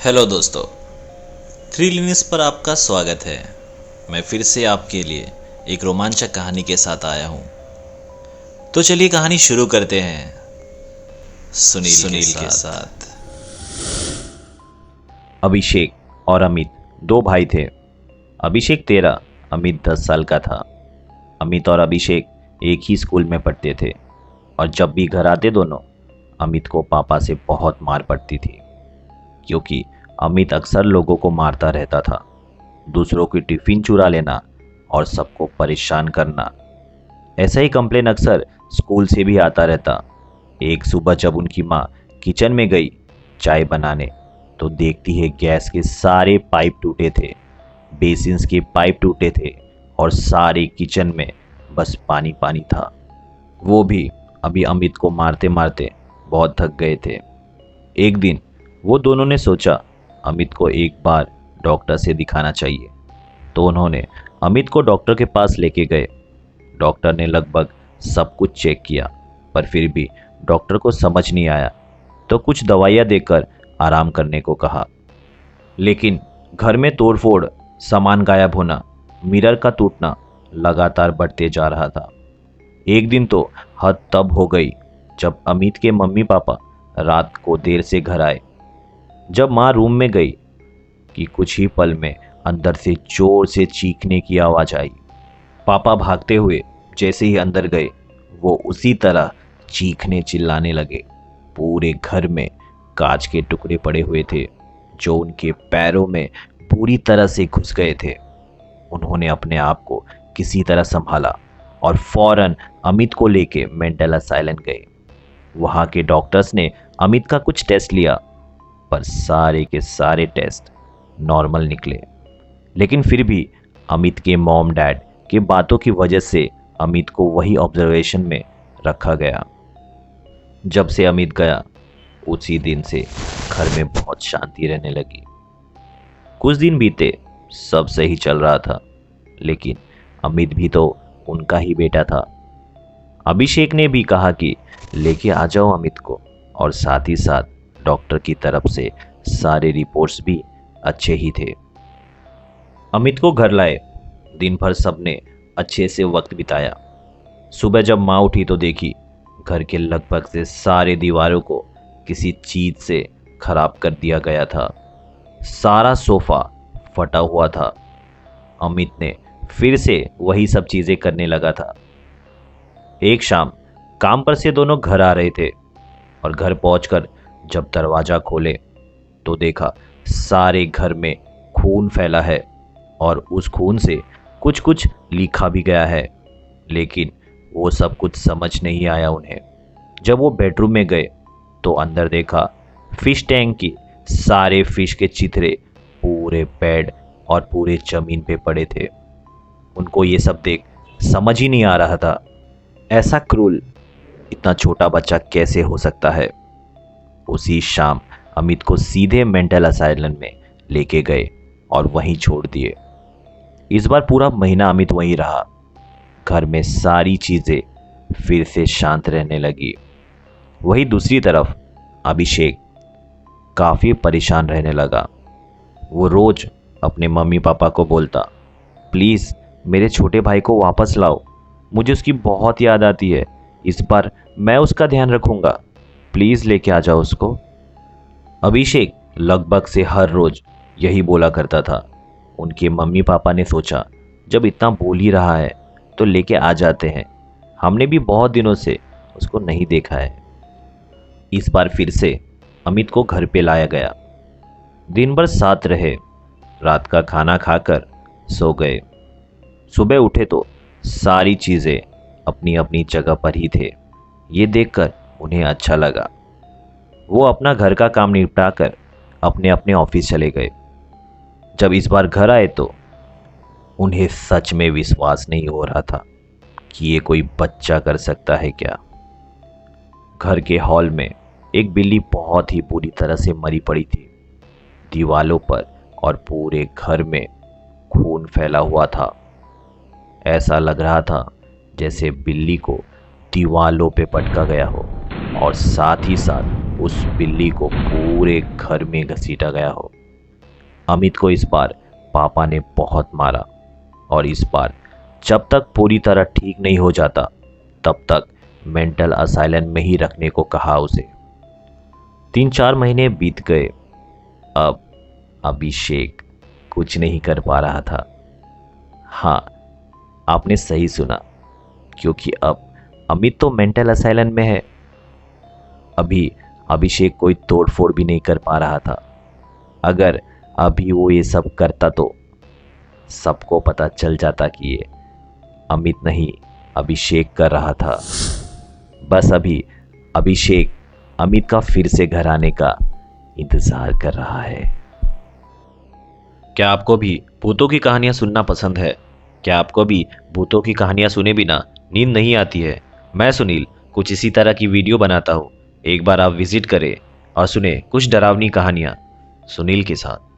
Hello दोस्तों, thrill पर आपका स्वागत है। मैं फिर से आपके लिए एक रोमांचक कहानी के साथ आया हूं। तो चलिए कहानी शुरू करते हैं सुनील के साथ। अभिषेक और अमित दो भाई थे। अभिषेक 13, अमित 10 साल का था। अमित और अभिषेक एक ही स्कूल में पढ़ते थे और जब भी घर आते दोनों, अमित को पापा से बहुत मार पड़ती थी, क्योंकि अमित अक्सर लोगों को मारता रहता था। दूसरों की टिफिन चुरा लेना और सबको परेशान करना, ऐसा ही कंप्लेन अक्सर स्कूल से भी आता रहता। एक सुबह जब उनकी माँ किचन में गई चाय बनाने, तो देखती है गैस के सारे पाइप टूटे थे, बेसिन्स के पाइप टूटे थे और सारे किचन में बस पानी पानी था। वो भी अभी अमित को मारते मारते बहुत थक गए थे। एक दिन वो दोनों ने सोचा अमित को एक बार डॉक्टर से दिखाना चाहिए, तो उन्होंने अमित को डॉक्टर के पास लेके गए। डॉक्टर ने लगभग सब कुछ चेक किया, पर फिर भी डॉक्टर को समझ नहीं आया, तो कुछ दवाइयाँ देकर आराम करने को कहा। लेकिन घर में तोड़फोड़, सामान गायब होना, मिरर का टूटना लगातार बढ़ते जा रहा था। एक दिन तो हद तब हो गई जब अमित के मम्मी पापा रात को देर से घर आए। जब माँ रूम में गई कि कुछ ही पल में अंदर से जोर से चीखने की आवाज आई। पापा भागते हुए जैसे ही अंदर गए, वो उसी तरह चीखने चिल्लाने लगे। पूरे घर में कांच के टुकड़े पड़े हुए थे जो उनके पैरों में पूरी तरह से घुस गए थे। उन्होंने अपने आप को किसी तरह संभाला और फौरन अमित को लेके मेंटल असाइलम गए। वहाँ के डॉक्टर्स ने अमित का कुछ टेस्ट लिया, पर सारे के सारे टेस्ट नॉर्मल निकले। लेकिन फिर भी अमित के मॉम डैड की बातों की वजह से अमित को वही ऑब्जर्वेशन में रखा गया। जब से अमित गया, उसी दिन से घर में बहुत शांति रहने लगी। कुछ दिन बीते, सब सही चल रहा था, लेकिन अमित भी तो उनका ही बेटा था। अभिषेक ने भी कहा कि लेके आ जाओ अमित को, और साथ ही साथ डॉक्टर की तरफ से सारे रिपोर्ट्स भी अच्छे ही थे। अमित को घर लाए। दिन भर सबने अच्छे से वक्त बिताया। सुबह जब माँ उठी तो देखी घर के लगभग से सारे दीवारों को किसी चीज से खराब कर दिया गया था। सारा सोफा फटा हुआ था। अमित ने फिर से वही सब चीजें करने लगा था। एक शाम काम पर से दोनों घर आ रहे थे और घर पहुंचकर जब दरवाजा खोले तो देखा सारे घर में खून फैला है और उस खून से कुछ कुछ लिखा भी गया है। लेकिन वो सब कुछ समझ नहीं आया उन्हें। जब वो बेडरूम में गए तो अंदर देखा फिश टैंक की सारे फिश के चित्रे पूरे बेड और पूरे जमीन पे पड़े थे। उनको ये सब देख समझ ही नहीं आ रहा था, ऐसा क्रूल इतना छोटा बच्चा कैसे हो सकता है। उसी शाम अमित को सीधे मेंटल असाइलम में लेके गए और वहीं छोड़ दिए। इस बार पूरा महीना अमित वहीं रहा। घर में सारी चीजें फिर से शांत रहने लगी। वहीं दूसरी तरफ अभिषेक काफी परेशान रहने लगा। वो रोज अपने मम्मी पापा को बोलता, प्लीज मेरे छोटे भाई को वापस लाओ, मुझे उसकी बहुत याद आती है, इस बार मैं उसका ध्यान रखूंगा, प्लीज लेके आ जाओ उसको। अभिषेक लगभग से हर रोज यही बोला करता था। उनके मम्मी पापा ने सोचा जब इतना बोल ही रहा है तो लेके आ जाते हैं, हमने भी बहुत दिनों से उसको नहीं देखा है। इस बार फिर से अमित को घर पे लाया गया। दिन भर साथ रहे, रात का खाना खाकर सो गए। सुबह उठे तो सारी चीजें अपनी अपनी जगह पर ही थे। ये देखकर उन्हें अच्छा लगा। वो अपना घर का काम निपटाकर अपने अपने ऑफिस चले गए। जब इस बार घर आए तो उन्हें सच में विश्वास नहीं हो रहा था कि ये कोई बच्चा कर सकता है क्या। घर के हॉल में एक बिल्ली बहुत ही बुरी तरह से मरी पड़ी थी। दीवालों पर और पूरे घर में खून फैला हुआ था। ऐसा लग रहा था जैसे बिल्ली को दीवालों पे पटका गया हो और साथ ही साथ उस बिल्ली को पूरे घर में घसीटा गया हो। अमित को इस बार पापा ने बहुत मारा और इस बार जब तक पूरी तरह ठीक नहीं हो जाता तब तक मेंटल असाइलम में ही रखने को कहा उसे। 3-4 महीने बीत गए। अब अभिषेक कुछ नहीं कर पा रहा था। हाँ, आपने सही सुना, क्योंकि अब अमित तो मेंटल असाइलम में है। अभी अभिषेक कोई तोड़फोड़ भी नहीं कर पा रहा था। अगर अभी वो ये सब करता तो सबको पता चल जाता कि ये अमित नहीं अभिषेक कर रहा था। बस अभी अभिषेक अमित का फिर से घर आने का इंतजार कर रहा है। क्या आपको भी भूतों की कहानियां सुनना पसंद है? क्या आपको भी भूतों की कहानियां सुने बिना नींद नहीं आती है? मैं सुनील कुछ इसी तरह की वीडियो बनाता हूँ। एक बार आप विजिट करें और सुने कुछ डरावनी कहानियां सुनील के साथ।